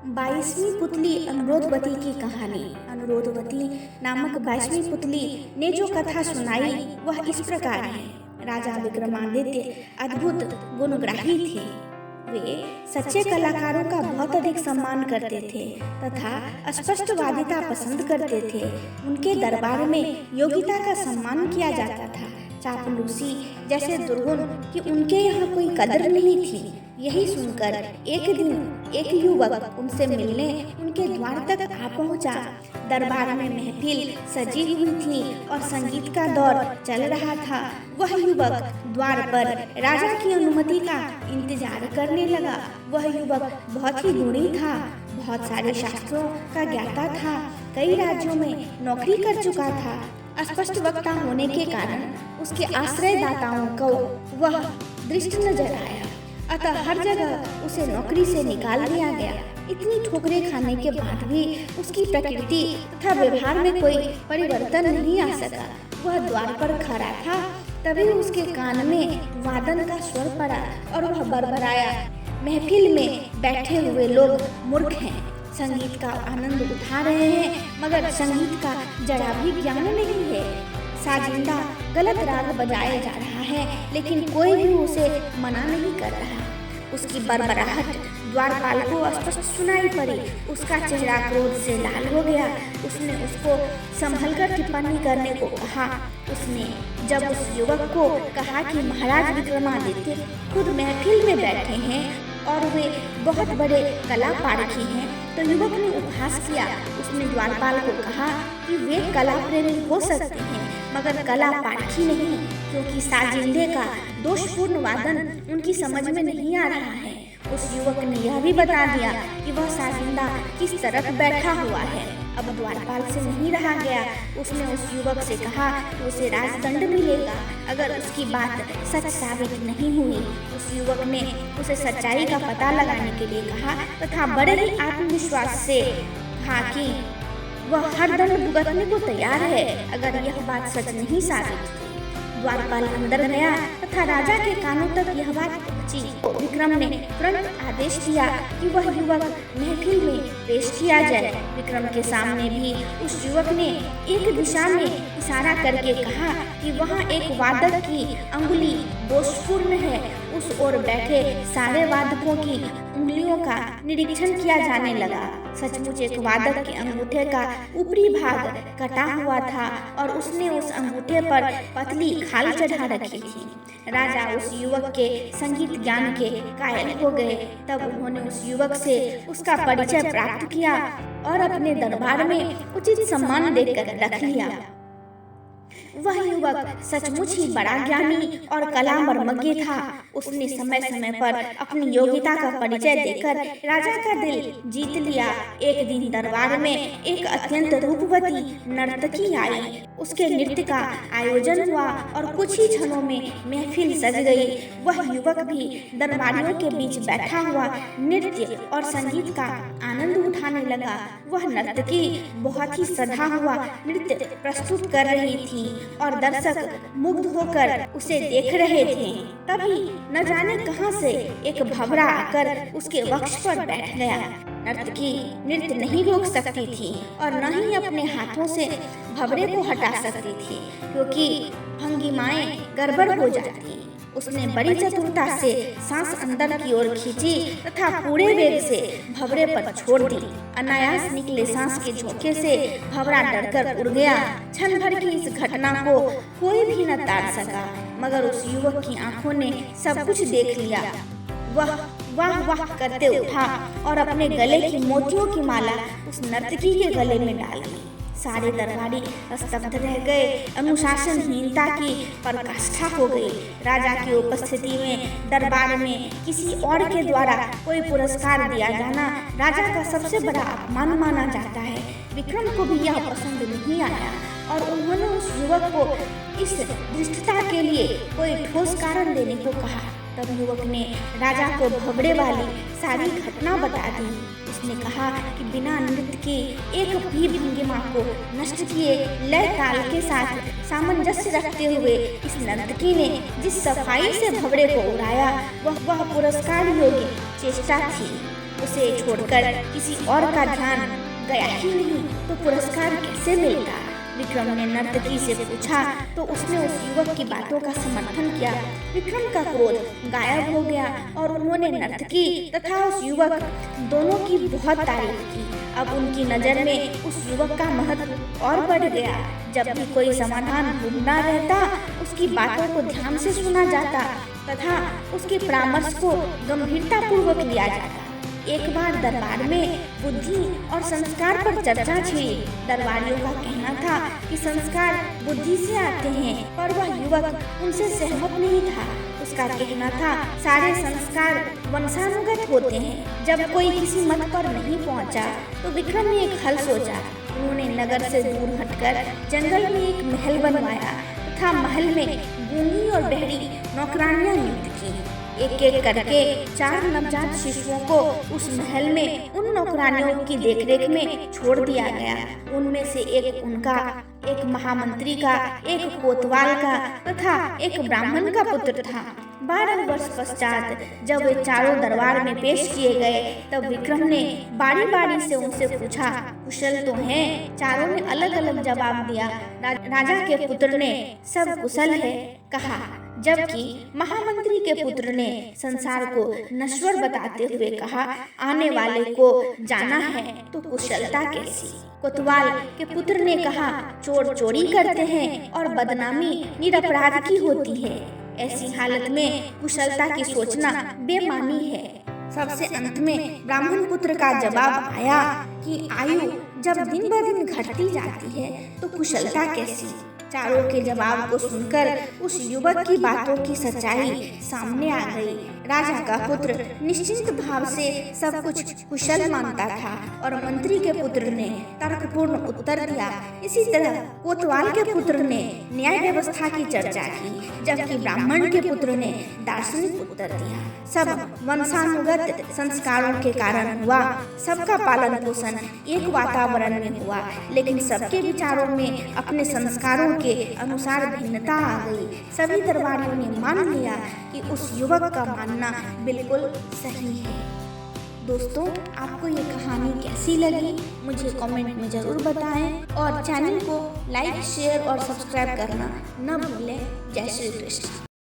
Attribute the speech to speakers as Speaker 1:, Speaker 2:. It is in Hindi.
Speaker 1: 22वीं पुतली अनुरोधवती की कहानी। अनुरोधवती नामक 22वीं पुतली ने जो कथा सुनाई वह इस प्रकार है। राजा विक्रमादित्य अद्भुत गुणग्राही थे। वे सच्चे कलाकारों का बहुत अधिक सम्मान करते थे तथा स्पष्टवादिता पसंद करते थे। उनके दरबार में योग्यता का सम्मान किया जाता था, चापलूसी जैसे दुर्गुण कि उनके यहाँ कोई कदर नहीं थी। यही सुनकर एक दिन एक युवक उनसे मिलने उनके द्वार तक आ पहुंचा। दरबार में महफिल सजी हुई थी और संगीत का दौर चल रहा था। वह युवक द्वार पर राजा की अनुमति का इंतजार करने लगा। वह युवक बहुत ही गुणी था, बहुत सारे शास्त्रों का ज्ञाता था, कई राज्यों में नौकरी कर चुका था। स्पष्ट वक्ता होने के कारण उसके आश्रयदाताओं को वह दृष्ट नजर आया, अतः हर जगह उसे नौकरी से निकाल दिया गया। इतनी ठोकरें खाने के बाद भी उसकी प्रकृति तथा व्यवहार में कोई परिवर्तन नहीं आ सका। वह द्वार पर खड़ा था, तभी उसके कान में वादन का स्वर पड़ा और वह बड़बड़ाया, महफिल में बैठे हुए लोग मूर्ख हैं, संगीत का आनंद उठा रहे हैं मगर संगीत का जरा भी ज्ञान नहीं है। साजिंदा गलत राग बजाया जा रहा है लेकिन कोई भी उसे मना नहीं कर रहा। उसकी बड़बड़ाहट द्वारपाल को स्पष्ट सुनाई पड़ी। उसका चेहरा क्रोध से लाल हो गया। उसने उसको संभलकर टिप्पणी करने को कहा। उसने जब उस युवक को कहा कि महाराज विक्रमादित्य खुद महफिल में बैठे हैं और वे बहुत बड़े कला पारखी हैं, तो युवक ने उपहास किया। उसने द्वारपाल को कहा कि वे कला प्रेमी हो सकते हैं मगर कला पारखी नहीं, क्योंकि साजिंदे का दोषपूर्ण वादन उनकी समझ में नहीं आ रहा है। उस युवक ने यह भी बता दिया कि वह साजिंदा किस तरफ बैठा हुआ है। अब द्वारपाल से नहीं रहा गया। उसने उस युवक से कहा कि उसे राजदंड मिलेगा अगर उसकी बात सच साबित नहीं हुई। उस युवक ने उसे सच्चाई का पता लगाने के लिए कहा तथा बड़े ही आत्मविश्वास से कहा कि वह हर दंड भुगतने को तैयार है अगर यह बात सच नहीं साबित हुई। द्वारपाल अंदर गया तथा राजा के कानों तक यह बात पहुंची। विक्रम ने तुरंत आदेश दिया कि वह युवक महफिल में पेश किया जाए। विक्रम के सामने भी उस युवक ने एक दिशा में इशारा करके कहा कि वहाँ एक वादक की अंगुली दोषपूर्ण है। उस ओर बैठे सारे वादकों की उंगलियों का निरीक्षण किया जाने लगा। सचमुच एक वादक के अंगूठे का ऊपरी भाग कटा हुआ था और उसने उस अंगूठे पर पतली खाल चढ़ा रखी थी। राजा उस युवक के संगीत ज्ञान के कायल हो गए। तब उन्होंने उस युवक से उसका परिचय प्राप्त किया और अपने दरबार में उचित सम्मान देकर रख लिया। वह युवक सचमुच ही बड़ा ज्ञानी और कला मर्मज्ञ था। उसने समय समय पर अपनी योग्यता का परिचय देकर राजा का दिल जीत लिया। एक दिन दरबार में एक अत्यंत रूपवती नर्तकी आई। उसके नृत्य का आयोजन हुआ और कुछ ही क्षणों में महफिल सज गई। वह युवक भी दरबारियों के बीच बैठा हुआ नृत्य और संगीत का आनंद उठाने लगा। वह नर्तकी बहुत ही सधा हुआ नृत्य प्रस्तुत कर रही थी और दर्शक मुग्ध होकर उसे देख रहे थे। तभी न जाने कहां से एक भंवरा आकर उसके वक्ष पर बैठ गया। नर्तकी नृत्य नहीं रोक सकती थी और न ही अपने हाथों से भंवरे को हटा सकती थी, क्योंकि भंगिमाएं गड़बड़ हो जाती। उसने बड़ी चतुरता से सांस अंदर की ओर खींची तथा पूरे वेग से भंवरे पर छोड़ दी। अनायास निकले सांस के झोंके से भंवरा डरकर उड़ गया। क्षण भर की इस घटना को कोई भी न ताड़ सका, मगर उस युवक की आंखों ने सब कुछ देख लिया। वह वाह वाह करते उठा और अपने गले की मोतियों की माला उस नर्तकी के गले में डाल दी। सारे दरबारी स्तब्ध रह गए। अनुशासनहीनता की पराकाष्ठा हो गई। राजा की उपस्थिति में दरबार में किसी और के द्वारा कोई पुरस्कार दिया जाना राजा का सबसे बड़ा अपमान माना जाता है। विक्रम को भी यह पसंद नहीं आया और उन्होंने उस युवक को इस धृष्टता के लिए कोई ठोस कारण देने को कहा। तब युवक ने राजा को भंवरे वाली सारी घटना बता दी। उसने कहा कि बिना नृत्य के एक भी भंगिमा को नष्ट किए लय ताल के साथ सामंजस्य रखते हुए इस नर्तकी ने जिस सफाई से भंवरे को उड़ाया वह पुरस्कार योग्य चेष्टा थी। उसे छोड़कर किसी और का ध्यान गया ही नहीं तो पुरस्कार कैसे मिलता। विक्रम ने नर्तकी से पूछा तो उसने उस युवक की बातों का समर्थन किया। विक्रम का क्रोध गायब हो गया और उन्होंने नर्तकी तथा उस युवक दोनों की बहुत तारीफ की। अब उनकी नज़र में उस युवक का महत्व और बढ़ गया। जब भी कोई समाधान ढूंढना रहता, उसकी बातों को ध्यान से सुना जाता तथा उसके परामर्श को गंभीरतापूर्वक लिया जाता। एक बार दरबार में बुद्धि और संस्कार पर चर्चा छिड़ी। दरबारियों का कहना था कि संस्कार बुद्धि से आते हैं, पर वह युवक उनसे सहमत नहीं था। उसका कहना था सारे संस्कार वंशानुगत होते हैं। जब कोई किसी मत पर नहीं पहुंचा, तो विक्रम ने एक हल सोचा। उन्होंने नगर से दूर हटकर जंगल में एक महल बनवाया तथा महल में गूंगी और बहरी नौकरानियां नियुक्त की। एक एक करके 4 नवजात शिशुओं को उस महल में उन नौकरानियों की देखरेख में छोड़ दिया गया। उनमें से एक उनका, एक महामंत्री का, एक कोतवाल का तथा एक ब्राह्मण का पुत्र था। 12 वर्ष पश्चात जब वे चारों दरबार में पेश किए गए, तब विक्रम ने बारी बारी से उनसे पूछा, कुशल तो हैं? चारों ने अलग अलग जवाब दिया। राजा के पुत्र ने सब कुशल है कहा, जबकि महामंत्री के पुत्र ने संसार को नश्वर बताते हुए कहा, आने वाले को जाना है तो कुशलता कैसी। कोतवाल के पुत्र ने कहा, चोर चोरी करते हैं और बदनामी निरपराध की होती है। ऐसी हालत में कुशलता की सोचना बेमानी है। सबसे अंत में ब्राह्मण पुत्र का जवाब आया कि आयु जब दिन ब दिन घटती जाती है तो कुशलता कैसी। चारों के जवाब को सुनकर उस युवक की बातों की सच्चाई सामने आ गई। राजा का पुत्र निश्चिंत भाव से सब कुछ कुशल मानता था और मंत्री के पुत्र ने तर्कपूर्ण उत्तर दिया। इसी तरह कोतवाल के पुत्र ने न्याय व्यवस्था की चर्चा की, जबकि ब्राह्मण के पुत्र ने दार्शनिक उत्तर दिया। सब वंशानुगत संस्कारों के कारण हुआ। सबका पालन पोषण एक वातावरण में हुआ, लेकिन सबके विचारों में अपने संस्कारों के अनुसार भिन्नता आ गई। सभी दरबारियों ने मान लिया कि उस युवक का मानना बिल्कुल सही है। दोस्तों, आपको ये कहानी कैसी लगी मुझे कमेंट में ज़रूर बताएं और चैनल को लाइक, शेयर और सब्सक्राइब करना न भूलें। जय श्री कृष्ण।